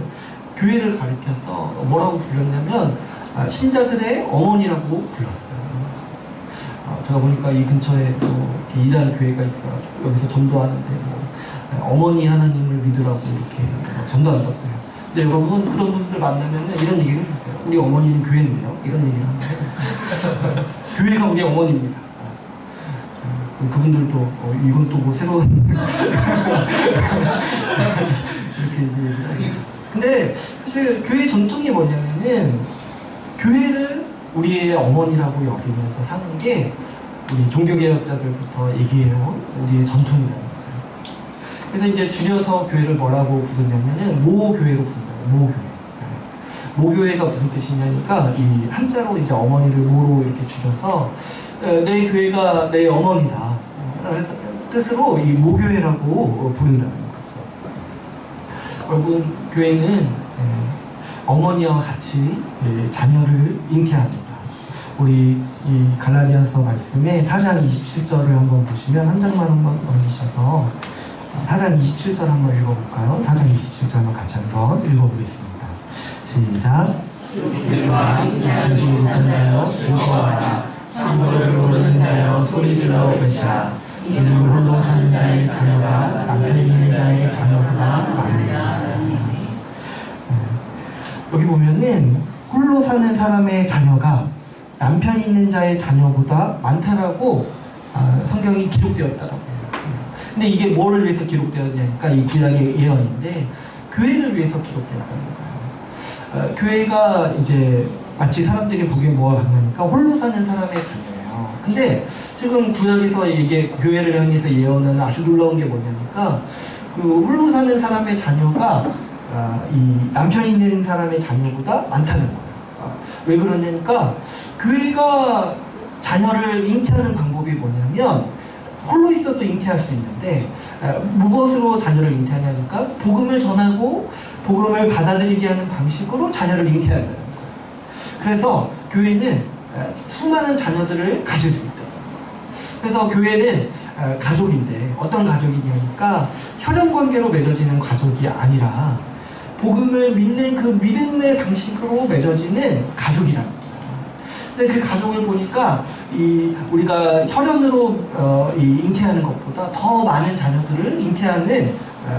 교회를 가리켜서 뭐라고 불렀냐면 신자들의 어머니라고 불렀어요. 제가 보니까 이 근처에 이렇게 이단 교회가 있어가지고 여기서 전도하는데 어머니 하나님을 믿으라고 이렇게 전도한다고 해요. 근데 여러분 그런 분들 만나면 이런 얘기를 해주세요. 우리 어머니는 교회인데요. 이런 얘기를 하면 교회가 우리 어머니입니다. 그럼 그분들도 이건 또 뭐 새로운 이렇게 이제 얘기를 하죠. 근데 사실 교회 전통이 뭐냐면은 교회를 우리의 어머니라고 여기면서 사는 게 우리 종교개혁자들부터 얘기해온 우리의 전통이라는 거예요. 그래서 이제 줄여서 교회를 뭐라고 부르냐면은 모교회로 부르요. 모교회. 모교회가 무슨 뜻이냐니까 이 한자로 이제 어머니를 모로 이렇게 줄여서 내 교회가 내 어머니다. 그래서 뜻으로 이 모교회라고 부른다는 거죠. 여러분 교회는 어머니와 같이 자녀를 잉태합니다. 우리 이 갈라디아서 말씀에 4장 27절을 한번 보시면 한 장만 한번 넘기셔서 4장 27절 한번 읽어볼까요? 4장 27절 한번 같이 한번 읽어보겠습니다. 시작. 이들과 인자하지 못한자여 즐거워하라. 사물을 모르는 자여 소리질러 외치라. 이는 홀로 사는 자의 자녀가 남편이 있는 자의 자녀보다 많으니라. 여기 보면은 홀로 사는 사람의 자녀가 남편이 있는 자의 자녀보다 많다라고 성경이 기록되었다라고 해요. 근데 이게 뭐를 위해서 기록되었냐니까 이 구약의 예언인데 교회를 위해서 기록되었다는 거예요. 교회가 이제 마치 사람들이 보기엔 뭐가 같냐니까 홀로 사는 사람의 자녀예요. 근데 지금 구약에서 이게 교회를 향해서 예언하는 아주 놀라운 게 뭐냐니까 그 홀로 사는 사람의 자녀가 이 남편 있는 사람의 자녀보다 많다는 거예요. 왜 그러냐니까 교회가 자녀를 잉태하는 방법이 뭐냐면 홀로 있어도 잉태할 수 있는데 무엇으로 자녀를 잉태하냐니까 복음을 전하고 복음을 받아들이게 하는 방식으로 자녀를 잉태한다는 거예요. 그래서 교회는 수많은 자녀들을 가질 수 있다는 거예요. 그래서 교회는 가족인데 어떤 가족이냐니까 혈연 관계로 맺어지는 가족이 아니라 복음을 믿는 그 믿음의 방식으로 맺어지는 가족이라는 거예요. 근데 그 가족을 보니까 우리가 혈연으로 잉태하는 것보다 더 많은 자녀들을 잉태하는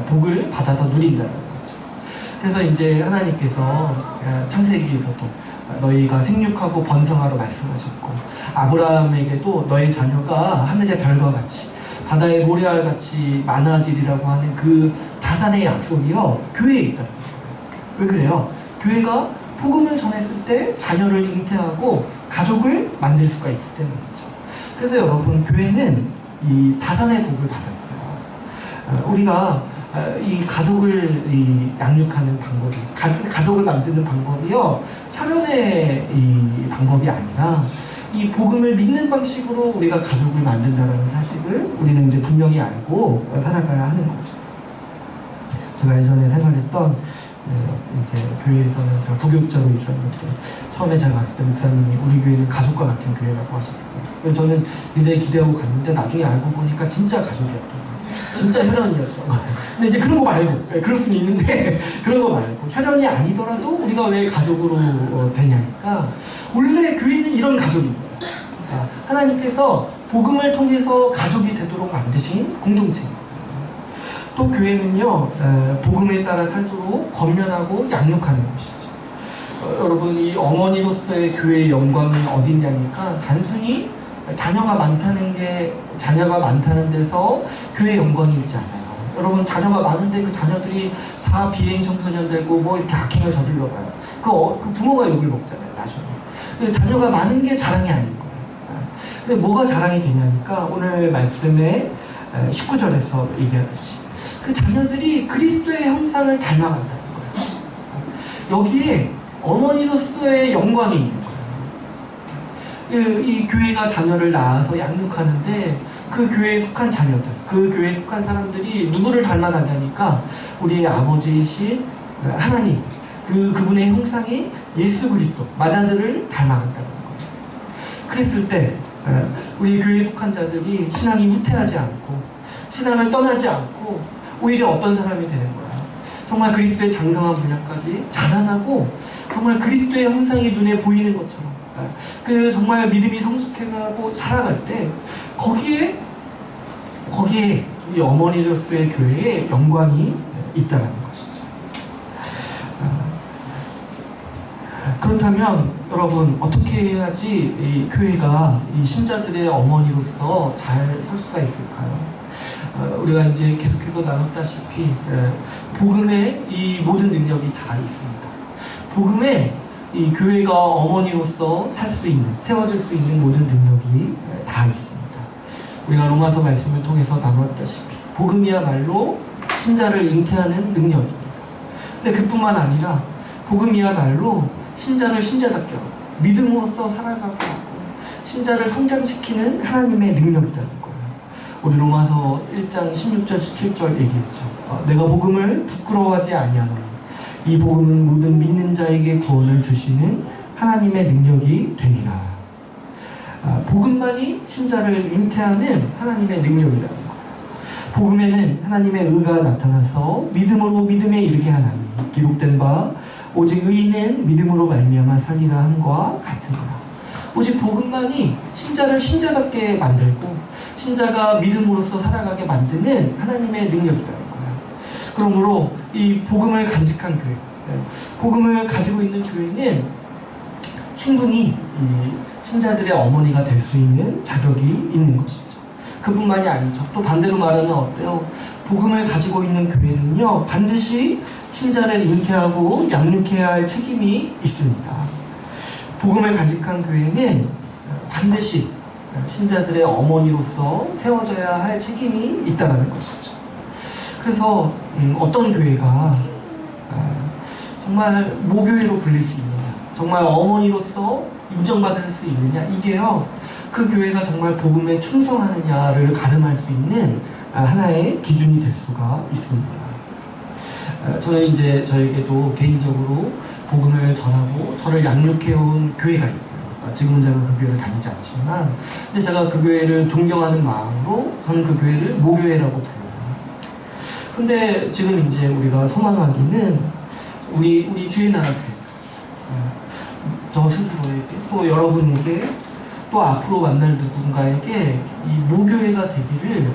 복을 받아서 누린다는 거죠. 그래서 이제 하나님께서 창세기에서도 너희가 생육하고 번성하라 말씀하셨고, 아브라함에게도 너희 자녀가 하늘의 별과 같이 바다의 모래알 같이 많아지리라고 하는 그 다산의 약속이요 교회에 있다는 거예요. 왜 그래요? 교회가 복음을 전했을 때 자녀를 잉태하고 가족을 만들 수가 있기 때문이죠. 그래서 여러분, 교회는 이 다산의 복을 받았어요. 우리가 이 가족을 양육하는 방법이, 가족을 만드는 방법이요 혈연의 이 방법이 아니라 이 복음을 믿는 방식으로 우리가 가족을 만든다는 사실을 우리는 이제 분명히 알고 살아가야 하는 거죠. 제가 예전에 생활했던 이제 교회에서는 제가 부교육자로 있었는데, 처음에 제가 갔을 때 목사님이 우리 교회는 가족과 같은 교회라고 하셨어요. 그래서 저는 굉장히 기대하고 갔는데 나중에 알고 보니까 진짜 가족이었던 거예요. 진짜 혈연이었던 거예요. 근데 이제 그런 거 말고, 그럴 수는 있는데 그런 거 말고, 혈연이 아니더라도 우리가 왜 가족으로 되냐니까, 원래 교회는 이런 가족인 거예요. 하나님께서 복음을 통해서 가족이 되도록 만드신 공동체입니다. 또 교회는요 복음에 따라 살도록 권면하고 양육하는 곳이죠. 여러분, 이 어머니로서의 교회의 영광이 어딨냐니까, 단순히 자녀가 많다는 데서 교회의 영광이 있지 않아요. 여러분, 자녀가 많은데 그 자녀들이 다 비행 청소년 되고 뭐 이렇게 악행을 저질러 봐요. 그 부모가 욕을 먹잖아요, 나중에. 자녀가 많은 게 자랑이 아닌 거예요. 근데 뭐가 자랑이 되냐니까, 오늘 말씀에 19절에서 얘기하듯이 그 자녀들이 그리스도의 형상을 닮아간다는 거예요. 여기에 어머니로서의 영광이 있는 거예요. 이 교회가 자녀를 낳아서 양육하는데, 그 교회에 속한 자녀들, 그 교회에 속한 사람들이 누구를 닮아간다니까, 우리의 아버지이신 하나님, 그분의 형상이 예수 그리스도, 마다들을 닮아간다는 거예요. 그랬을 때 우리 교회에 속한 자들이 신앙이 후퇴하지 않고 신앙을 떠나지 않고 오히려 어떤 사람이 되는 거야? 정말 그리스도의 장성한 분야까지 자라나고, 정말 그리스도의 형상이 눈에 보이는 것처럼 정말 믿음이 성숙해가고 자라갈 때, 거기에 이 어머니로서의 교회에 영광이 있다는 것이죠. 그렇다면 여러분, 어떻게 해야지 이 교회가 이 신자들의 어머니로서 잘 설 수가 있을까요? 우리가 이제 계속해서 나눴다시피 복음에 이 모든 능력이 다 있습니다. 복음에 이 교회가 어머니로서 살 수 있는, 세워질 수 있는 모든 능력이 다 있습니다. 우리가 로마서 말씀을 통해서 나눴다시피 복음이야말로 신자를 잉태하는 능력입니다. 근데 그뿐만 아니라 복음이야말로 신자를 신자답게 하고 믿음으로써 살아가고 신자를 성장시키는 하나님의 능력이라는 거예요. 우리 로마서 1장 16절 17절 얘기했죠. 내가 복음을 부끄러워하지 아니하노니 이 복음은 모든 믿는 자에게 구원을 주시는 하나님의 능력이 되니라. 복음만이 신자를 잉태하는 하나님의 능력이라는 거예요. 복음에는 하나님의 의가 나타나서 믿음으로 믿음에 이르게 하나니 기록된 바 오직 의인은 믿음으로 말미암아 살리라 함과 같으니라. 오직 복음만이 신자를 신자답게 만들고 신자가 믿음으로써 살아가게 만드는 하나님의 능력이라는 거예요. 그러므로 이 복음을 간직한 교회, 복음을 가지고 있는 교회는 충분히 이 신자들의 어머니가 될 수 있는 자격이 있는 것이죠. 그뿐만이 아니죠. 또 반대로 말하면 어때요? 복음을 가지고 있는 교회는요, 반드시 신자를 잉태하고 양육해야 할 책임이 있습니다. 복음을 간직한 교회는 반드시 신자들의 어머니로서 세워져야 할 책임이 있다는 것이죠. 그래서 어떤 교회가 정말 모교회로 불릴 수 있느냐, 정말 어머니로서 인정받을 수 있느냐, 이게요 그 교회가 정말 복음에 충성하느냐를 가름할 수 있는 하나의 기준이 될 수가 있습니다. 저는 이제 저에게도 개인적으로 복음을 전하고 저를 양육해온 교회가 있어요. 지금은 제가 그 교회를 다니지 않지만, 근데 제가 그 교회를 존경하는 마음으로 저는 그 교회를 모교회라고 불러요. 근데 지금 이제 우리가 소망하기는 우리 주의 나라 교회, 저 스스로에게 또 여러분에게 또 앞으로 만날 누군가에게 이 모교회가 되기를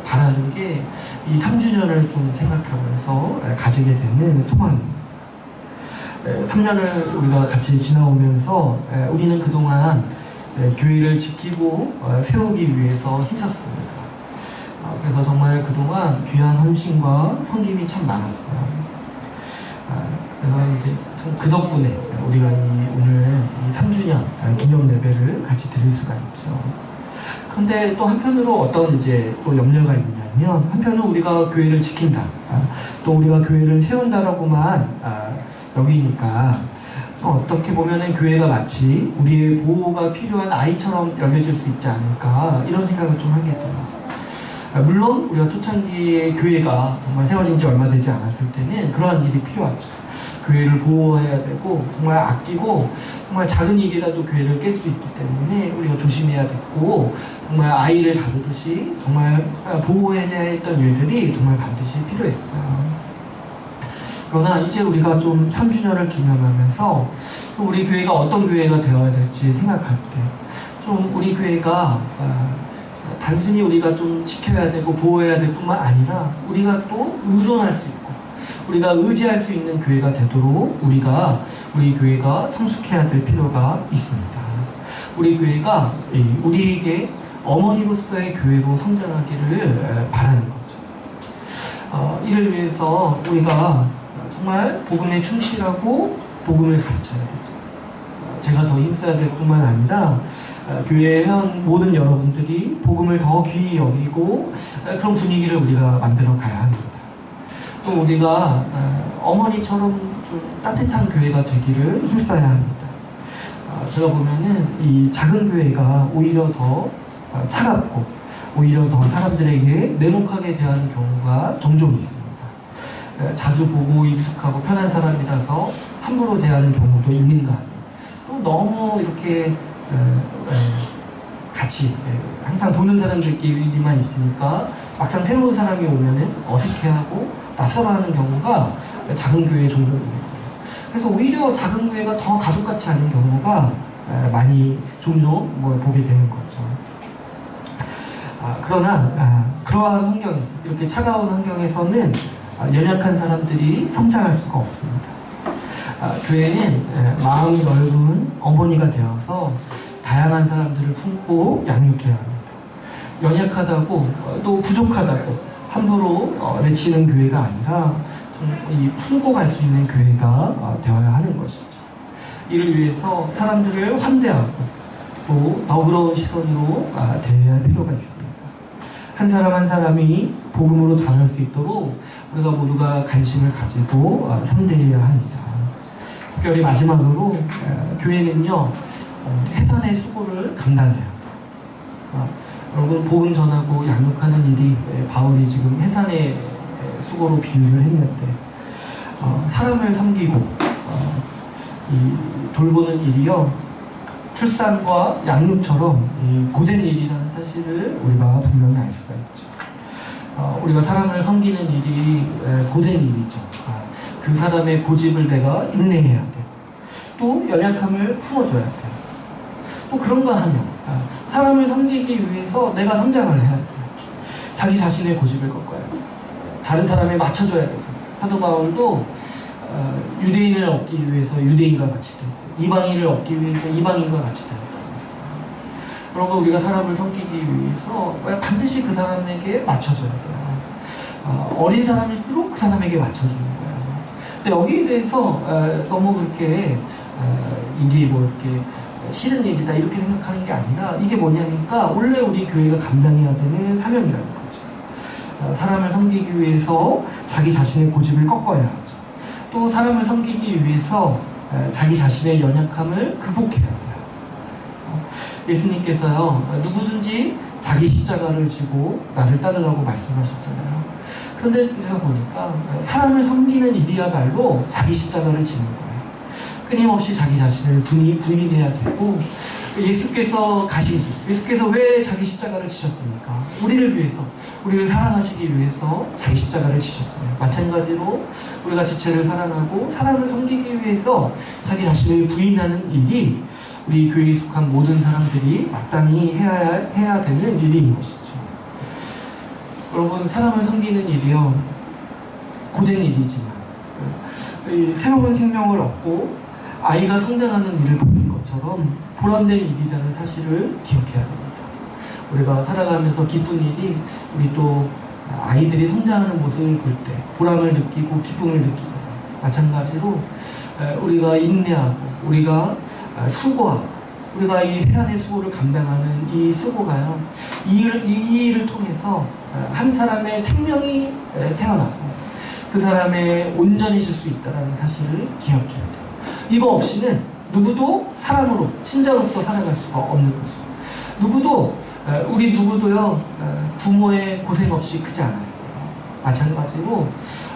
바라는 게 이 3주년을 좀 생각하면서 가지게 되는 소망입니다. 3년을 우리가 같이 지나오면서 우리는 그동안 교회를 지키고 세우기 위해서 힘썼습니다. 그래서 정말 그동안 귀한 헌신과 섬김이 참 많았어요. 그래서 이제 그 덕분에 우리가 오늘 이 3주년 기념 예배를 같이 드릴 수가 있죠. 그런데 또 한편으로 어떤 이제 또 염려가 있냐면, 한편은 우리가 교회를 지킨다, 또 우리가 교회를 세운다라고만 여기니까 어떻게 보면은 교회가 마치 우리의 보호가 필요한 아이처럼 여겨질 수 있지 않을까, 이런 생각을 좀 하게 돼요. 물론 우리가 초창기에 교회가 정말 세워진 지 얼마 되지 않았을 때는 그러한 일이 필요하죠. 교회를 보호해야 되고 정말 아끼고 정말 작은 일이라도 교회를 깰 수 있기 때문에 우리가 조심해야 됐고, 정말 아이를 다루듯이 정말 보호해야 했던 일들이 정말 반드시 필요했어요. 그러나 이제 우리가 좀 3주년을 기념하면서 우리 교회가 어떤 교회가 되어야 될지 생각할 때 좀 우리 교회가 단순히 우리가 좀 지켜야 되고 보호해야 될 뿐만 아니라 우리가 또 의존할 수 있고 우리가 의지할 수 있는 교회가 되도록 우리 교회가 성숙해야 될 필요가 있습니다. 우리 교회가 우리에게 어머니로서의 교회로 성장하기를 바라는 거죠. 이를 위해서 우리가 정말 복음에 충실하고 복음을 가르쳐야 되죠. 제가 더 힘써야 될 뿐만 아니라 교회의 모든 여러분들이 복음을 더 귀히 여기고 그런 분위기를 우리가 만들어 가야 합니다. 또 우리가 어머니처럼 좀 따뜻한 교회가 되기를 힘써야 합니다. 제가 보면은 이 작은 교회가 오히려 더 차갑고 오히려 더 사람들에게 냉혹하게 대하는 경우가 종종 있습니다. 자주 보고 익숙하고 편한 사람이라서 함부로 대하는 경우도 있는가 합니다. 또 너무 이렇게 같이 항상 보는 사람들끼리만 있으니까 막상 새로운 사람이 오면은 어색해하고 낯설어하는 경우가 작은 교회에 종종 있는 거예요. 그래서 오히려 작은 교회가 더 가족같지 않은 경우가 많이 종종 보게 되는 거죠. 그러나 그러한 환경에서, 이렇게 차가운 환경에서는 연약한 사람들이 성장할 수가 없습니다. 교회는 마음이 넓은 어머니가 되어서 다양한 사람들을 품고 양육해야 합니다. 연약하다고 또 부족하다고 함부로 내치는 교회가 아니라 좀 품고 갈 수 있는 교회가 되어야 하는 것이죠. 이를 위해서 사람들을 환대하고 또 너그러운 시선으로 대해야 할 필요가 있습니다. 한 사람 한 사람이 복음으로 자랄 수 있도록 우리가 모두가 관심을 가지고 상대해야 합니다. 특별히 마지막으로 교회는요, 해산의 수고를 감당해야 합니다. 여러분, 복음 전하고 양육하는 일이 바울이 지금 해산의 수고로 비유를 했는데, 사람을 섬기고 이 돌보는 일이요, 출산과 양육처럼 고된 일이라는 사실을 우리가 분명히 알 수가 있죠. 우리가 사람을 섬기는 일이 고된 일이죠. 그 사람의 고집을 내가 인내해야 돼요. 또 연약함을 품어줘야 돼요. 또 그런가 하면 사람을 섬기기 위해서 내가 성장을 해야 돼요. 자기 자신의 고집을 꺾어야 돼요. 다른 사람에 맞춰줘야 되죠. 사도 바울도 유대인을 얻기 위해서 유대인과 같이 되고 이방인을 얻기 위해서 이방인과 같이 되었다고 했어요. 여러분, 우리가 사람을 섬기기 위해서 반드시 그 사람에게 맞춰줘야 돼요. 어린 사람일수록 그 사람에게 맞춰주는 거예요. 근데 여기에 대해서 너무 그렇게 이게 이렇게 싫은 일이다 이렇게 생각하는 게 아니라, 이게 뭐냐니까 원래 우리 교회가 감당해야 되는 사명이라는 거죠. 사람을 섬기기 위해서 자기 자신의 고집을 꺾어야 하죠. 또 사람을 섬기기 위해서 자기 자신의 연약함을 극복해야 돼요. 예수님께서요, 누구든지 자기 십자가를 지고 나를 따르라고 말씀하셨잖아요. 그런데 제가 보니까 사람을 섬기는 일이야말로 자기 십자가를 지는 거예요. 끊임없이 자기 자신을 부인해야 되고, 예수께서 가신 길, 예수께서 왜 자기 십자가를 지셨습니까? 우리를 위해서, 우리를 사랑하시기 위해서 자기 십자가를 지셨잖아요. 마찬가지로 우리가 지체를 사랑하고 사람을 섬기기 위해서 자기 자신을 부인하는 일이 우리 교회에 속한 모든 사람들이 마땅히 해야 되는 일인 것이죠. 여러분, 사람을 섬기는 일이요, 고된 일이지만 새로운 생명을 얻고 아이가 성장하는 일을 보는 것처럼 보람된 일이라는 사실을 기억해야 됩니다. 우리가 살아가면서 기쁜 일이, 우리 또 아이들이 성장하는 모습을 볼 때 보람을 느끼고 기쁨을 느끼잖아요. 마찬가지로 우리가 인내하고 우리가 수고하고 우리가 이 해산의 수고를 감당하는 이 수고가요, 이 일을 통해서 한 사람의 생명이 태어나고 그 사람의 온전해질 수 있다는 사실을 기억해야 돼요. 이거 없이는 누구도 사람으로, 신자로서 살아갈 수가 없는 거죠. 우리 누구도요, 부모의 고생 없이 크지 않았어요. 마찬가지로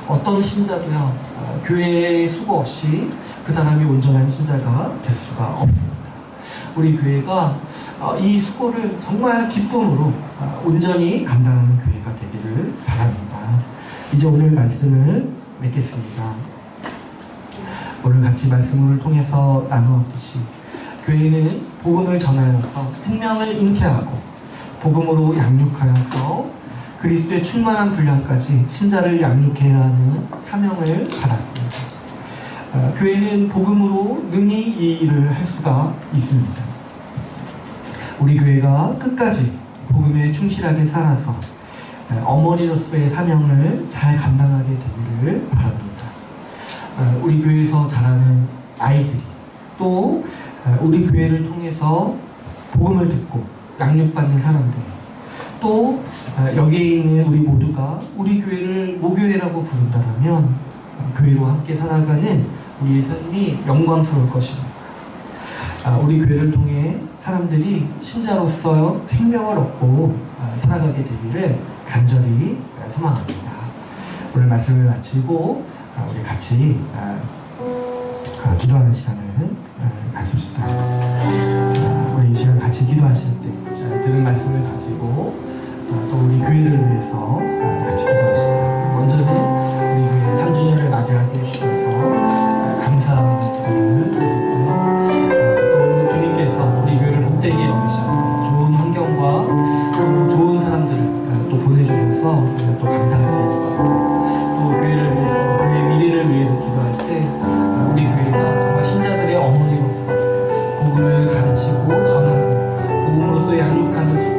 어떤 신자도요, 교회의 수고 없이 그 사람이 온전한 신자가 될 수가 없습니다. 우리 교회가 이 수고를 정말 기쁨으로 온전히 감당하는 교회가 되기를 바랍니다. 이제 오늘 말씀을 맺겠습니다. 오늘 같이 말씀을 통해서 나누었듯이 교회는 복음을 전하여서 생명을 잉태하고 복음으로 양육하여서 그리스도의 충만한 분량까지 신자를 양육해야 하는 사명을 받았습니다. 교회는 복음으로 능히 이 일을 할 수가 있습니다. 우리 교회가 끝까지 복음에 충실하게 살아서 어머니로서의 사명을 잘 감당하게 되기를 바랍니다. 우리 교회에서 자라는 아이들이, 또 우리 교회를 통해서 복음을 듣고 양육받는 사람들, 또 여기에 있는 우리 모두가 우리 교회를 모교회라고 부른다면 교회로 함께 살아가는 우리의 삶이 영광스러울 것입니다. 우리 교회를 통해 사람들이 신자로서 생명을 얻고 살아가게 되기를 간절히 소망합니다. 오늘 말씀을 마치고 우리 같이 기도하는 시간을 가집시다. 우리 이 시간 같이 기도하실 때 들은 말씀을 가지고 또 우리 교회를 위해서 같이 기도합시다. 먼저는 우리 교회 3주년을 맞이하게 해주셔서 감사하는 기도를 드리고요. 또 주님께서 우리 교회를 복되게 여기셔서 좋은 환경과 또 좋은 사람들을 또 보내주셔서 또 감사할 수 있는 것 같아요. 또 교회를 위해서, 교회 미래를 위해서 기도할 때 우리 교회가 정말 신자들의 어머니로서 복음을 가르치고 전하고 복음으로서 양육하는